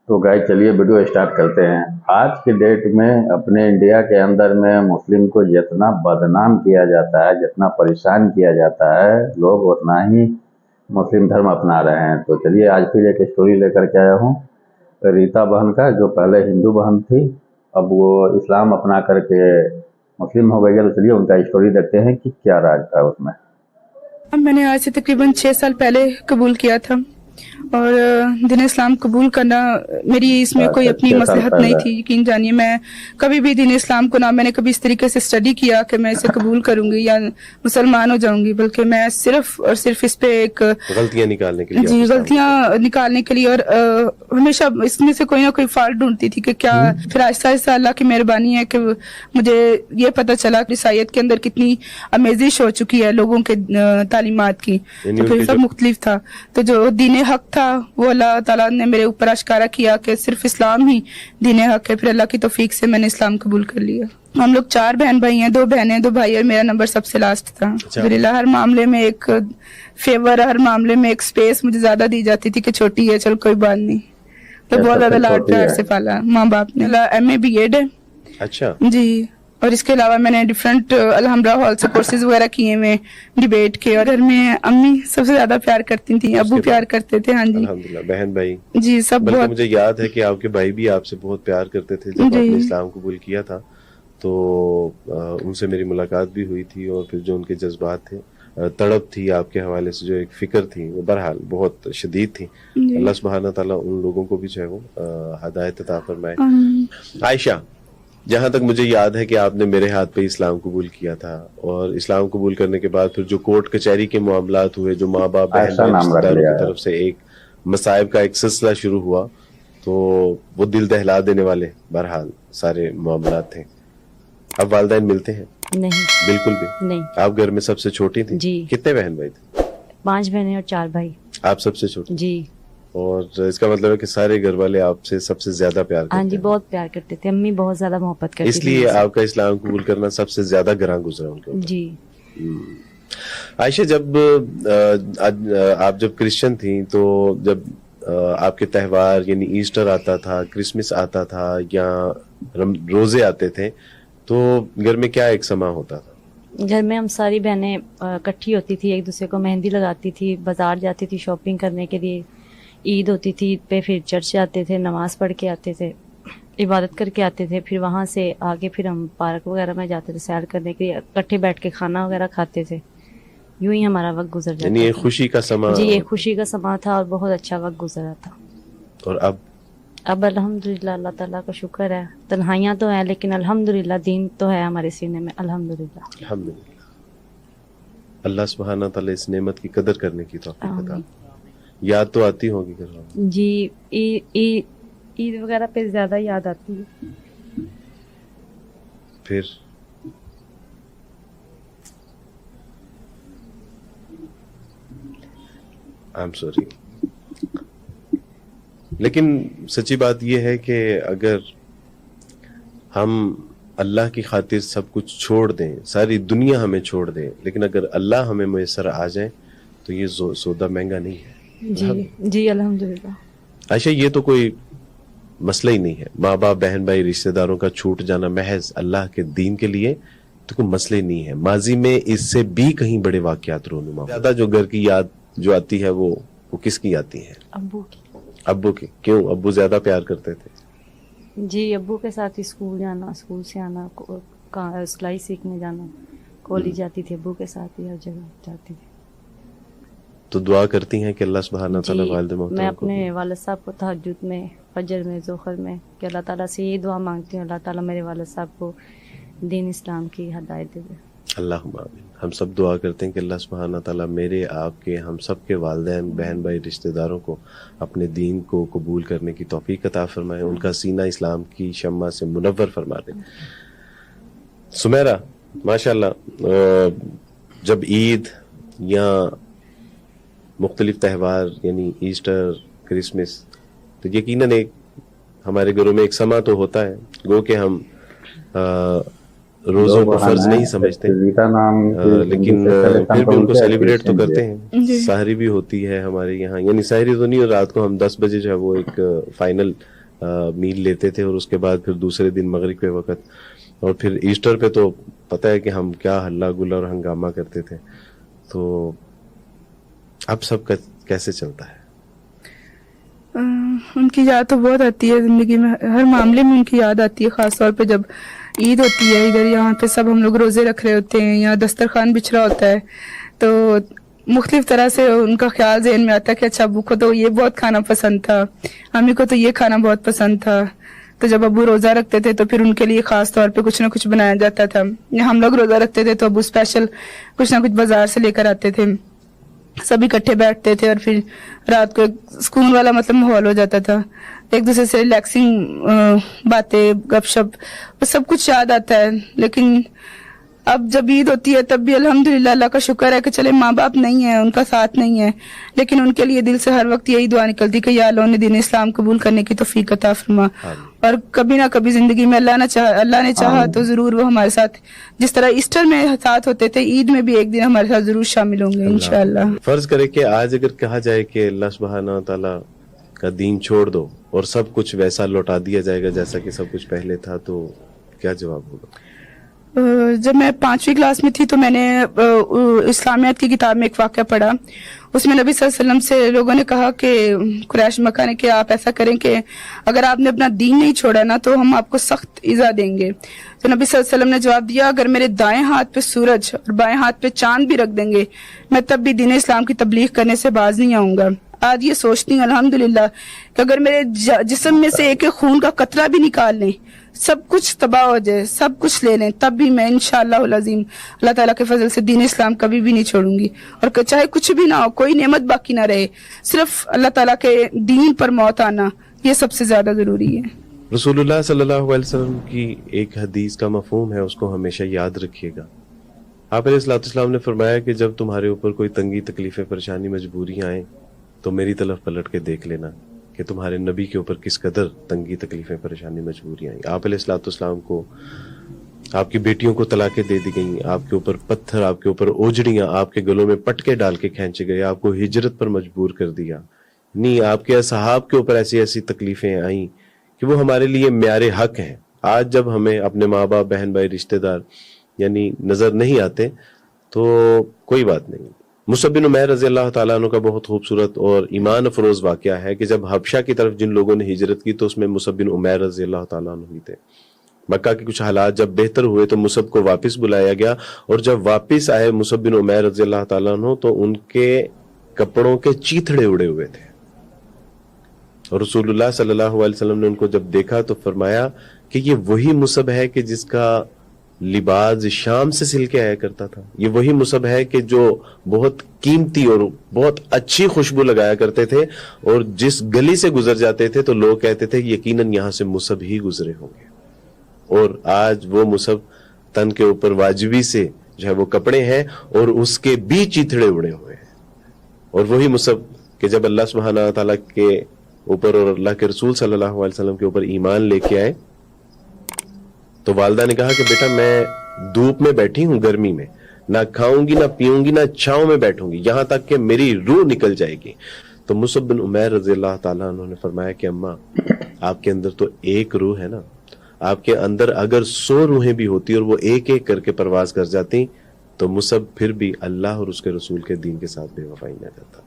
تو गाइस चलिए video start करते हैं। आज के डेट में अपने इंडिया के अंदर में मुस्लिम को जितना बदनाम किया जाता है, जितना परेशान किया जाता है, लोग उतना ही मुस्लिम धर्म अपना रहे हैं। तो चलिए आज फिर एक स्टोरी लेकर के आया हूँ रीता बहन का, जो पहले हिंदू बहन थी, अब वो इस्लाम अपना करके मुस्लिम हो गई है। तो चलिए उनका स्टोरी देखते हैं कि क्या राज था उसमें। मैंने आज से तकरीबन 6 साल पहले कबूल किया था और दीन इस्लाम कबूल करना मेरी इसमें कोई अपनी 6 साल मसलहत नहीं पहले। थी। यकीन जानिए, मैं कभी भी दीन इस्लाम को ना मैंने कभी इस तरीके से स्टडी किया कि मैं इसे कबूल करूंगी या मुसलमान हो जाऊंगी, बल्कि मैं सिर्फ और सिर्फ इस पे एक गलतियां निकालने के लिए जी गलतियां निकालने के लिए और हमेशा इसमें से कोई ना कोई फॉल्ट ढूंढती थी कि क्या। फिर आहिस्ता आहिस्ता अल्लाह की मेहरबानी है कि मुझे ये पता चला कि ईसाईयत के अंदर कितनी अमेजिश हो चुकी है लोगों के तालीमात की। तो फिर सब मुख्तलिफ था, तो जो दीन हक था वो अल्लाह ताला ने मेरे ऊपर आश्कारा किया कि सिर्फ इस्लाम ही दीन हक है। फिर अल्लाह की तौफीक से मैंने इस्लाम कबूल कर लिया। हम लोग 4 बहन भाई हैं, 2 बहनें 2 भाई, और मेरा नंबर सबसे लास्ट था। अल्हम्दुलिल्लाह हर मामले में एक फेवर, हर मामले में एक स्पेस मुझे ज्यादा दी जाती थी कि छोटी है चल कोई बात नहीं। तो बहुत ज्यादा लाड प्यार से पाला माँ बाप ने। MA BEd है। अच्छा जी, और इसके अलावा मैंने डिफरेंट अलहमरा हॉल से कोर्सेज वगैरह किए में डिबेट के। और घर में अम्मी सबसे ज्यादा प्यार करती थी, अब्बू प्यार करते थे। हाँ जी अल्हम्दुलिल्लाह, बहन भाई जी सब बल्कि बहुत। मुझे याद है कि आपके भाई भी आपसे बहुत प्यार करते थे। जब आपने इस्लाम कबूल किया था तो उनसे मेरी मुलाकात भी हुई थी, और फिर जो उनके जज्बात थे, तड़प थी आपके हवाले से, जो एक फिक्र थी, वो बहरहाल बहुत शदीद थी। अल्लाह सुब्हाना ताला उन लोगों को भी जो है वो हिदायत अता फरमाए। आयशा, जहाँ तक मुझे याद है कि आपने मेरे हाथ पे इस्लाम कबूल किया था, और इस्लाम कबूल करने के बाद फिर जो कोर्ट कचहरी के मामलात हुए, जो माँ बाप बहन रिश्तेदारों की तरफ से एक मसाइब का एक सिलसिला शुरू हुआ, तो वो दिल दहला देने वाले बहरहाल सारे मामलात थे। अब वालिदैन मिलते हैं? नहीं, बिल्कुल भी नहीं। आप घर में सबसे छोटी थी? जी। कितने बहन भाई थे? 5 बहनें और 4 भाई। आप सबसे छोटी? जी। और इसका मतलब है कि सारे घर वाले आपसे सबसे ज्यादा प्यार करते हाँ जी, हैं। बहुत प्यार करते थे। अम्मी बहुत ज्यादा मोहब्बत करती थी इसलिए मुझसे। आपका इस्लाम कबूल करना सबसे ज्यादा ग्रां गुजरा उनके ऊपर। जी। आयशा, जब आप जब क्रिश्चियन थी, तो जब आपके त्योहार यानी ईस्टर आता था, क्रिसमस आता था, या रोजे आते थे, तो घर में क्या एक समा होता था? घर में हम सारी बहनें इकट्ठी होती थी, एक दूसरे को मेहंदी लगाती थी, बाजार जाती थी शॉपिंग करने के लिए। ईद होती थी, ईद पे फिर चर्च जाते थे, नमाज पढ़ के आते थे, इबादत करके आते थे। फिर वहाँ से आगे फिर हम पार्क वगैरह में जाते थे सैर करने के लिए, इकट्ठे बैठ के खाना वगैरह खाते थे। यूं ही हमारा वक्त गुजर जाता यानी ये था। खुशी का समा? जी, ये खुशी का समा था और बहुत अच्छा वक्त गुजरा था। और अब अल्हम्दुलिल्लाह, अल्लाह ताला का शुक्र है। तन्हाइयाँ तो हैं, लेकिन अल्हम्दुलिल्लाह दीन तो है हमारे सीने में। अल्हम्दुलिल्लाह, अल्हम्दुलिल्लाह, अल्लाह सुब्हाना ताला इस नेमत की कदर करने की तौफीक अता फरमाए। याद तो आती होगी घर वालों? जी, ईद वगैरह पे ज्यादा याद आती है। फिर आई एम सॉरी, लेकिन सच्ची बात यह है कि अगर हम अल्लाह की खातिर सब कुछ छोड़ दें, सारी दुनिया हमें छोड़ दे, लेकिन अगर अल्लाह हमें मुयस्सर आ जाए तो ये सौदा महंगा नहीं है। जी जी, अल्हम्दुलिल्लाह। आयशा, ये तो कोई मसला ही नहीं है। माँ बाप, बहन भाई, रिश्तेदारों का छूट जाना महज अल्लाह के दीन के लिए तो कोई मसला ही नहीं है। माजी में इससे भी कहीं बड़े वाकयात रोनुमा। ज्यादा जो घर की याद जो आती है वो किसकी आती है? अब्बू की। अब्बू की? क्यों? अब्बू ज्यादा प्यार करते थे? जी, अब्बू के साथ ही स्कूल जाना, स्कूल से आना, सिलाई सीखने जाना, कॉलेज जाती थी, अब्बू के साथ ही हर जगह जाती थी। तो दुआ करती हैं कि अल्लाह सुब्हाना ताला वालिद मैं मोहतरम को अपने वालिद साहब को तहज्जुद में, फजर में, ज़ोहर में कि अल्लाह ताला से ये दुआ मांगती हूँ, अल्लाह ताला मेरे वालिद साहब को दीन इस्लाम की हिदायत दे। अल्लाहुम्मा आमीन। हम सब दुआ करते हैं कि अल्लाह सुब्हाना ताला मेरे, आपके, हम सब के वालिदैन, बहन भाई, रिश्तेदारों को अपने दीन को कबूल करने की तौफीक अता फरमाए, उनका सीना इस्लाम की शम्मा से मुनव्वर फरमा दे। सुमेरा, माशाल्लाह, जब ईद या मुख्तलिफ त्यौहार यानी ईस्टर, क्रिसमस, तो यकीनन एक हमारे घरों में एक समा तो होता है। गो कि हम रोजों को फर्ज नहीं समझते, लेकिन फिर भी उनको सेलिब्रेट तो करते हैं। सहरी भी होती है हमारे यहाँ, यानी सहरी तो नहीं, रात को हम 10 बजे जो है वो एक फाइनल میل لیتے تھے اور اس کے بعد پھر دوسرے دن مغرب کے وقت اور پھر ایسٹر پہ تو پتہ ہے کہ ہم کیا ہلہ گلا اور ہنگامہ کرتے تھے. تو اب سب کا کیسے چلتا ہے؟ ان کی یاد تو بہت آتی ہے زندگی میں, ہر معاملے میں ان کی یاد آتی ہے, خاص طور پہ جب عید ہوتی ہے. ادھر یہاں پہ سب ہم لوگ روزے رکھ رہے ہوتے ہیں, یہاں دسترخوان بچھ رہا ہوتا ہے, تو مختلف طرح سے ان کا خیال ذہن میں آتا ہے کہ اچھا ابو کو تو یہ بہت کھانا پسند تھا, امی کو تو یہ کھانا بہت پسند تھا. تو جب ابو روزہ رکھتے تھے تو پھر ان کے لیے خاص طور پہ کچھ نہ کچھ بنایا جاتا تھا. یا ہم لوگ روزہ رکھتے تھے تو ابو اسپیشل کچھ نہ کچھ بازار سے لے کر آتے تھے, سب اکٹھے بیٹھتے تھے اور پھر رات کو ایک سکون والا مطلب ماحول ہو جاتا تھا, ایک دوسرے سے ریلیکسنگ باتیں گپ شپ وہ سب کچھ یاد آتا ہے. لیکن اب جب عید ہوتی ہے تب بھی الحمدللہ اللہ کا شکر ہے کہ چلے ماں باپ نہیں ہیں, ان کا ساتھ نہیں ہے, لیکن ان کے لیے دل سے ہر وقت یہی دعا نکلتی کہ یا اللہ نے دین اسلام قبول کرنے کی توفیق عطا فرما, اور کبھی نہ کبھی زندگی میں اللہ نے چاہا تو ضرور وہ ہمارے ساتھ جس طرح ایسٹر میں ساتھ ہوتے تھے عید میں بھی ایک دن ہمارے ساتھ ضرور شامل ہوں گے انشاءاللہ. فرض کرے کہ آج اگر کہا جائے کہ اللہ سبحانہ تعالیٰ کا دین چھوڑ دو اور سب کچھ ویسا لوٹا دیا جائے گا جیسا کہ سب کچھ پہلے تھا, تو کیا جواب ہوگا؟ جب میں 5ویں کلاس میں تھی تو میں نے اسلامیات کی کتاب میں ایک واقعہ پڑھا. اس میں نبی صلی اللہ علیہ وسلم سے لوگوں نے کہا کہ قریش مکہ نے کہ آپ ایسا کریں کہ اگر آپ نے اپنا دین نہیں چھوڑا نا تو ہم آپ کو سخت ایذا دیں گے. تو نبی صلی اللہ علیہ وسلم نے جواب دیا اگر میرے دائیں ہاتھ پہ سورج اور بائیں ہاتھ پہ چاند بھی رکھ دیں گے میں تب بھی دین اسلام کی تبلیغ کرنے سے باز نہیں آؤں گا. آج یہ سوچتی ہوں الحمدللہ کہ اگر میرے جسم میں سے ایک ایک خون کا قطرہ بھی نکال لیں, سب کچھ تباہ ہو جائے, سب کچھ لے لیں, تب بھی میں انشاءاللہ العظیم اللہ تعالیٰ کے فضل سے دین اسلام کبھی بھی نہیں چھوڑوں گی. اور چاہے کچھ بھی نہ ہو, کوئی نعمت باقی نہ رہے, صرف اللہ تعالیٰ کے دین پر موت آنا یہ سب سے زیادہ ضروری ہے. رسول اللہ صلی اللہ علیہ وسلم کی ایک حدیث کا مفہوم ہے, اس کو ہمیشہ یاد رکھیے گا. آپ علیہ الصلوۃ والسلام نے فرمایا کہ جب تمہارے اوپر کوئی تنگی تکلیفیں پریشانی مجبوریاں آئیں تو میری طرف پلٹ کے دیکھ لینا کہ تمہارے نبی کے اوپر کس قدر تنگی تکلیفیں پریشانی مجبوریاں آئیں. آپ علیہ الصلوۃ والسلام کو آپ کی بیٹیوں کو طلاقیں دے دی گئیں, آپ کے اوپر پتھر, آپ کے اوپر اوجڑیاں, آپ کے گلوں میں پٹکے ڈال کے کھینچے گئے, آپ کو ہجرت پر مجبور کر دیا. نہیں, آپ کے اصحاب کے اوپر ایسی ایسی تکلیفیں آئیں کہ وہ ہمارے لیے معیار حق ہیں. آج جب ہمیں اپنے ماں باپ, بہن بھائی, رشتہ دار یعنی نظر نہیں آتے تو کوئی بات نہیں. مصعب بن عمیر رضی اللہ تعالیٰ عنہ کا بہت خوبصورت اور ایمان افروز واقعہ ہے کہ جب حبشہ کی طرف جن لوگوں نے ہجرت کی تو اس میں مصعب بن عمیر رضی اللہ تعالیٰ عنہ بھی تھے. مکہ کے کچھ حالات جب بہتر ہوئے تو مصعب کو واپس بلایا گیا, اور جب واپس آئے مصعب بن عمیر رضی اللہ تعالیٰ عنہ تو ان کے کپڑوں کے چیتھڑے اڑے ہوئے تھے. اور رسول اللہ صلی اللہ علیہ وسلم نے ان کو جب دیکھا تو فرمایا کہ یہ وہی مصعب ہے کہ جس کا لباس شام سے سل کے آیا کرتا تھا, یہ وہی مصعب ہے کہ جو بہت قیمتی اور بہت اچھی خوشبو لگایا کرتے تھے, اور جس گلی سے گزر جاتے تھے تو لوگ کہتے تھے یقیناً یہاں سے مصعب ہی گزرے ہوں گے. اور آج وہ مصعب تن کے اوپر واجبی سے جو ہے وہ کپڑے ہیں اور اس کے بھی چیتھڑے اڑے ہوئے ہیں. اور وہی مصعب کہ جب اللہ سبحانہ تعالیٰ کے اوپر اور اللہ کے رسول صلی اللہ علیہ وسلم کے اوپر ایمان لے کے آئے تو والدہ نے کہا کہ بیٹا میں دھوپ میں بیٹھی ہوں, گرمی میں, نہ کھاؤں گی, نہ پیوں گی, نہ چھاؤں میں بیٹھوں گی, یہاں تک کہ میری روح نکل جائے گی. تو مصعب بن عمیر رضی اللہ تعالیٰ عنہ نے فرمایا کہ اماں آپ کے اندر تو ایک روح ہے نا, آپ کے اندر اگر 100 روحیں بھی ہوتی اور وہ ایک ایک کر کے پرواز کر جاتی تو مصعب پھر بھی اللہ اور اس کے رسول کے دین کے ساتھ بے وفائی نہ کرتا.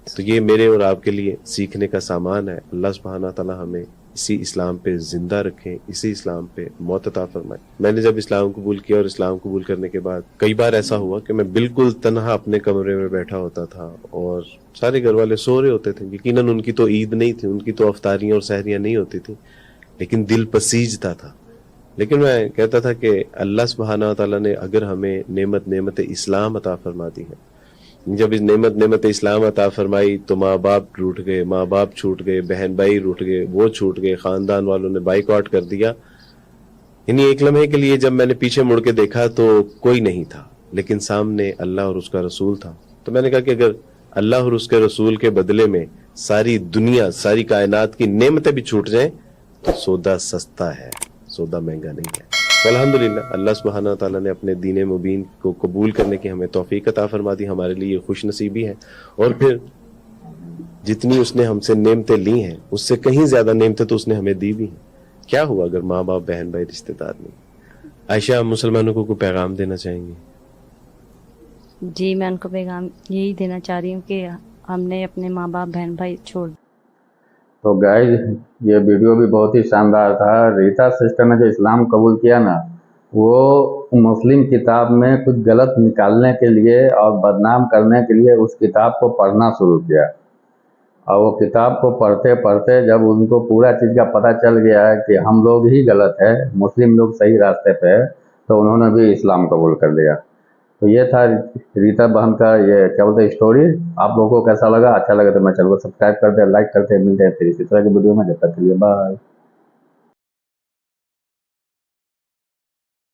تو یہ میرے اور آپ کے لیے سیکھنے کا سامان ہے. اللہ سبحانہ تعالیٰ ہمیں اسی اسلام پہ زندہ رکھیں, اسی اسلام پہ موت عطا فرمائے. میں نے جب اسلام قبول کیا اور اسلام قبول کرنے کے بعد کئی بار ایسا ہوا کہ میں بالکل تنہا اپنے کمرے میں بیٹھا ہوتا تھا اور سارے گھر والے سو رہے ہوتے تھے. یقیناً ان کی تو عید نہیں تھی, ان کی تو افطاریاں اور سحریاں نہیں ہوتی تھی, لیکن دل پسیجتا تھا. لیکن میں کہتا تھا کہ اللہ سبحانہ تعالیٰ نے اگر ہمیں نعمت اسلام عطا فرما دی ہے, جب اس نعمت اسلام عطا فرمائی تو ماں باپ ٹوٹ گئے, ماں باپ چھوٹ گئے, بہن بھائی روٹ گئے, وہ چھوٹ گئے, خاندان والوں نے بائیک آؤٹ کر دیا. یعنی ایک لمحے کے لیے جب میں نے پیچھے مڑ کے دیکھا تو کوئی نہیں تھا, لیکن سامنے اللہ اور اس کا رسول تھا. تو میں نے کہا کہ اگر اللہ اور اس کے رسول کے بدلے میں ساری دنیا, ساری کائنات کی نعمتیں بھی چھوٹ جائیں تو سودا سستا ہے, سودا مہنگا نہیں ہے. الحمدللہ اللہ سبحانہ تعالیٰ نے اپنے دین مبین کو قبول کرنے کی ہمیں توفیق عطا فرما دی, ہمارے لیے خوش نصیبی ہے. اور پھر जितनी उसने हमसे नेमतें ली हैं उससे कहीं ज्यादा नेमतें तो उसने हमें दी भी हैं। क्या हुआ अगर माँ बाप, बहन भाई, रिश्तेदार नहीं? आयशा, मुसलमानों को कोई पैगाम देना चाहेंगी? जी, मैं उनको पैगाम यही देना चाह रही हूँ कि हमने अपने माँ बाप, बहन भाई छोड़। तो गाइस, ये वीडियो भी बहुत ही शानदार था। रीता सिस्टर ने जो इस्लाम कबूल किया ना, वो मुस्लिम किताब में कुछ गलत निकालने के लिए और बदनाम करने के लिए उस किताब को पढ़ना शुरू किया, और वो किताब को पढ़ते पढ़ते जब उनको पूरा चीज़ का पता चल गया है कि हम लोग ही गलत है, मुस्लिम लोग सही रास्ते पे है, तो उन्होंने भी इस्लाम कबूल कर लिया। तो ये था रीता बहन का ये क्या बोलते हैं स्टोरी। आप लोगों को कैसा लगा? अच्छा लगा तो मैं चैनल को सब्सक्राइब कर दे, लाइक करते, मिलते हैं फिर इसी तरह की वीडियो में। जब तक के लिए बाय।